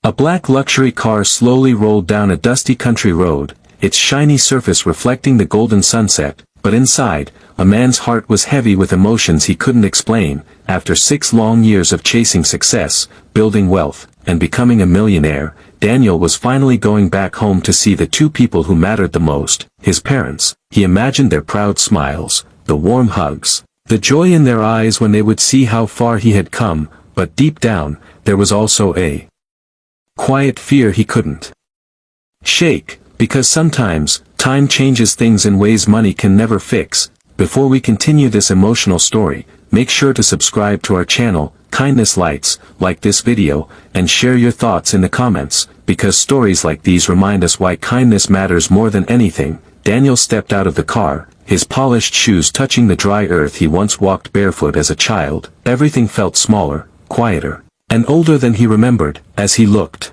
A black luxury car slowly rolled down a dusty country road, its shiny surface reflecting the golden sunset, but inside, a man's heart was heavy with emotions he couldn't explain. After 6 long years of chasing success, building wealth, and becoming a millionaire, Daniel was finally going back home to see the 2 people who mattered the most, his parents. He imagined their proud smiles, the warm hugs, the joy in their eyes when they would see how far he had come, but deep down, there was also a quiet fear he couldn't shake, because sometimes, time changes things in ways money can never fix. Before we continue this emotional story, make sure to subscribe to our channel, Kindness Lights, like this video, and share your thoughts in the comments, because stories like these remind us why kindness matters more than anything. Daniel stepped out of the car, his polished shoes touching the dry earth he once walked barefoot as a child. Everything felt smaller, quieter, and older than he remembered. As he looked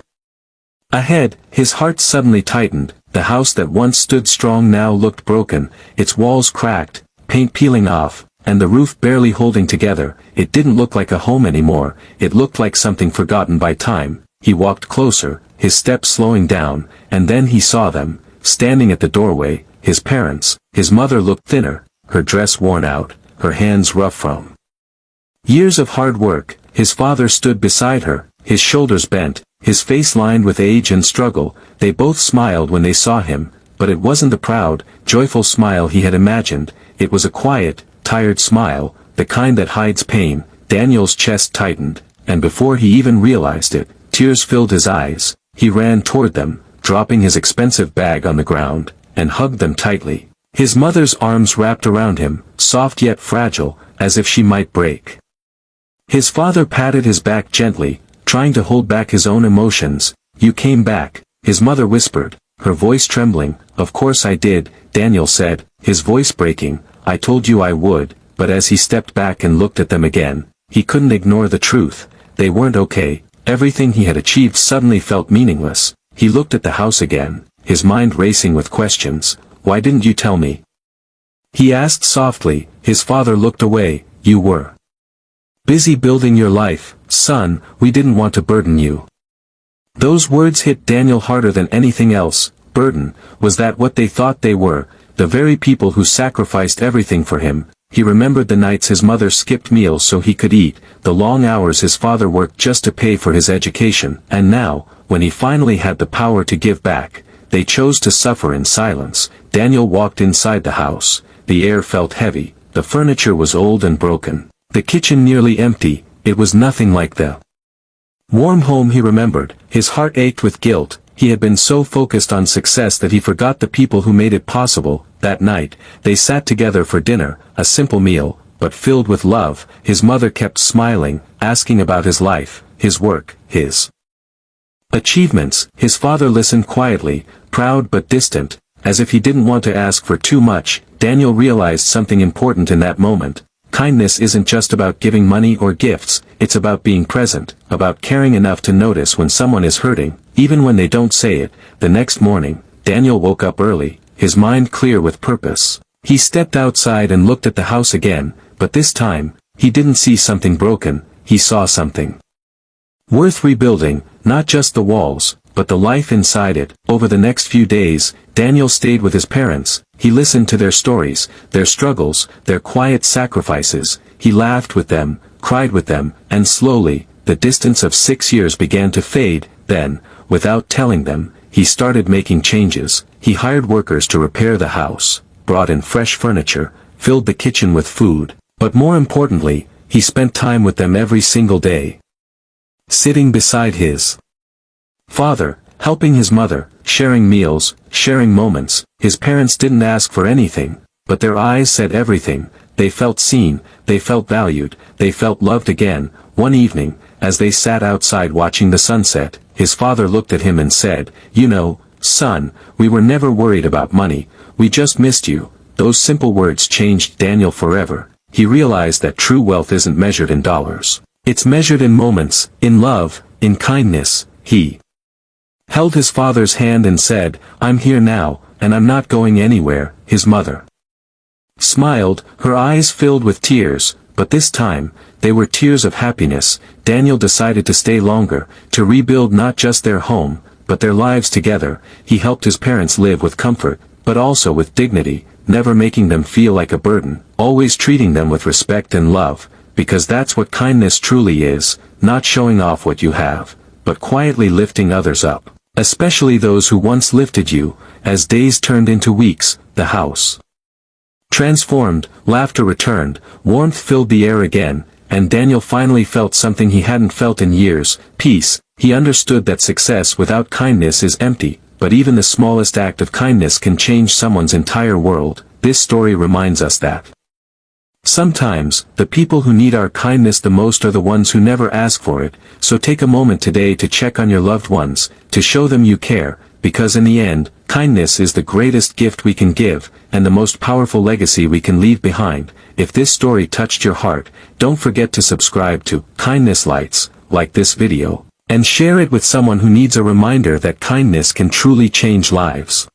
ahead, his heart suddenly tightened. The house that once stood strong now looked broken, its walls cracked, paint peeling off, and the roof barely holding together. It didn't look like a home anymore, it looked like something forgotten by time. He walked closer, his steps slowing down, and then he saw them, standing at the doorway, his parents. His mother looked thinner, her dress worn out, her hands rough from years of hard work. His father stood beside her, his shoulders bent, his face lined with age and struggle. They both smiled when they saw him, but it wasn't the proud, joyful smile he had imagined. It was a quiet, tired smile, the kind that hides pain. Daniel's chest tightened, and before he even realized it, tears filled his eyes. He ran toward them, dropping his expensive bag on the ground, and hugged them tightly. His mother's arms wrapped around him, soft yet fragile, as if she might break. His father patted his back gently, trying to hold back his own emotions. "You came back," his mother whispered, her voice trembling. "Of course I did," Daniel said, his voice breaking. "I told you I would." But as he stepped back and looked at them again, he couldn't ignore the truth. They weren't okay. Everything he had achieved suddenly felt meaningless. He looked at the house again, his mind racing with questions. "Why didn't you tell me?" he asked softly. His father looked away. "You were busy building your life, son. We didn't want to burden you." Those words hit Daniel harder than anything else. Burden, was that what they thought they were? The very people who sacrificed everything for him. He remembered the nights his mother skipped meals so he could eat, the long hours his father worked just to pay for his education, and now, when he finally had the power to give back, they chose to suffer in silence. Daniel walked inside the house. The air felt heavy, the furniture was old and broken, the kitchen nearly empty. It was nothing like the warm home he remembered. His heart ached with guilt. He had been so focused on success that he forgot the people who made it possible. That night, they sat together for dinner, a simple meal, but filled with love. His mother kept smiling, asking about his life, his work, his achievements. His father listened quietly, proud but distant, as if he didn't want to ask for too much. Daniel realized something important in that moment. Kindness isn't just about giving money or gifts, it's about being present, about caring enough to notice when someone is hurting, even when they don't say it. The next morning, Daniel woke up early, his mind clear with purpose. He stepped outside and looked at the house again, but this time, he didn't see something broken, he saw something worth rebuilding, not just the walls, but the life inside it. Over the next few days, Daniel stayed with his parents. He listened to their stories, their struggles, their quiet sacrifices. He laughed with them, cried with them, and slowly, the distance of 6 years began to fade. Then, without telling them, he started making changes. He hired workers to repair the house, brought in fresh furniture, filled the kitchen with food, but more importantly, he spent time with them every single day. Sitting beside his father, helping his mother, sharing meals, sharing moments. His parents didn't ask for anything, but their eyes said everything. They felt seen, they felt valued, they felt loved again. One evening, as they sat outside watching the sunset, his father looked at him and said, "You know, son, we were never worried about money, we just missed you." Those simple words changed Daniel forever. He realized that true wealth isn't measured in dollars. It's measured in moments, in love, in kindness. He held his father's hand and said, "I'm here now, and I'm not going anywhere." His mother smiled, her eyes filled with tears, but this time, they were tears of happiness. Daniel decided to stay longer, to rebuild not just their home, but their lives together. He helped his parents live with comfort, but also with dignity, never making them feel like a burden, always treating them with respect and love, because that's what kindness truly is, not showing off what you have, but quietly lifting others up, especially those who once lifted you. As days turned into weeks, the house transformed, laughter returned, warmth filled the air again, and Daniel finally felt something he hadn't felt in years, peace. He understood that success without kindness is empty, but even the smallest act of kindness can change someone's entire world. This story reminds us that sometimes, the people who need our kindness the most are the ones who never ask for it. So take a moment today to check on your loved ones, to show them you care, because in the end, kindness is the greatest gift we can give, and the most powerful legacy we can leave behind. If this story touched your heart, don't forget to subscribe to Kindness Lights, like this video, and share it with someone who needs a reminder that kindness can truly change lives.